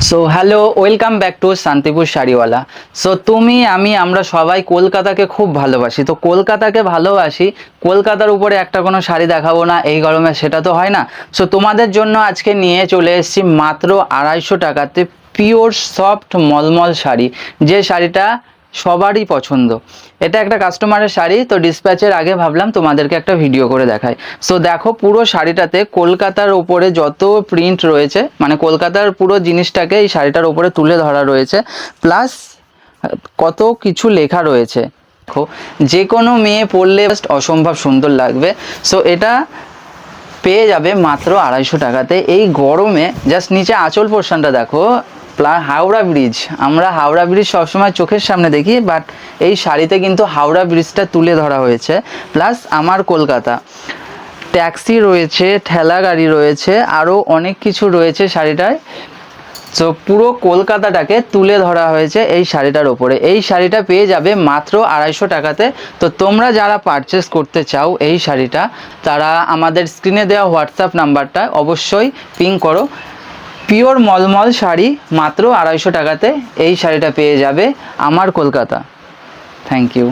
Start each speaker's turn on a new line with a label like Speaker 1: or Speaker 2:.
Speaker 1: So hello, welcome back to Shantipur Shariwala. So তুমি আমি আমরা সবাই কলকাতাকে খুব ভালোবাসি। তো কলকাতাকে ভালোবাসি, কলকাতার উপরে একটা কোনো শাড়ি দেখাবো না এই গরমে, সেটা তো হয় না। সো তোমাদের জন্য আজকে নিয়ে চলে এসেছি মাত্র 250 টাকাতে পিওর সফট মলমল শাড়ি, যে শাড়িটা সবারই পছন্দ। এটা একটা কাস্টমারের শাড়ি, তো ডিসপ্যাচের আগে ভাবলাম তোমাদেরকে একটা ভিডিও করে দেখাই। সো দেখো, পুরো শাড়িটাতে কলকাতার ওপরে যত প্রিন্ট রয়েছে, মানে কলকাতার পুরো জিনিসটাকে এই শাড়িটার ওপরে তুলে ধরা রয়েছে, প্লাস কত কিছু লেখা রয়েছে। দেখো, যে কোনো মেয়ে পরলে জাস্ট অসম্ভব সুন্দর লাগবে। সো এটা পেয়ে যাবে মাত্র 250 টাকাতে এই গরমে। জাস্ট নিচে আঁচল পোর্শনটা দেখো, হাওড়া ব্রিজ, আমরা হাওড়া ব্রিজ সবসময় চোখের সামনে দেখি, বাট এই শাড়িতে কিন্তু হাওড়া ব্রিজটা তুলে ধরা হয়েছে। প্লাস আমার কলকাতা, ট্যাক্সি রয়েছে, ঠেলা গাড়ি রয়েছে, আরও অনেক কিছু রয়েছে শাড়িটায়। সো পুরো কলকাতাটাকে তুলে ধরা হয়েছে এই শাড়িটার ওপরে। এই শাড়িটা পেয়ে যাবে মাত্র 250 টাকাতে। তো তোমরা যারা পারচেস করতে চাও এই শাড়িটা, তারা আমাদের স্ক্রিনে দেওয়া হোয়াটসঅ্যাপ নাম্বারটা অবশ্যই পিং করো। পিওর মলমল শাড়ি মাত্র 250 টাকাতে এই শাড়িটা পেয়ে যাবে আমার কলকাতা। Thank you.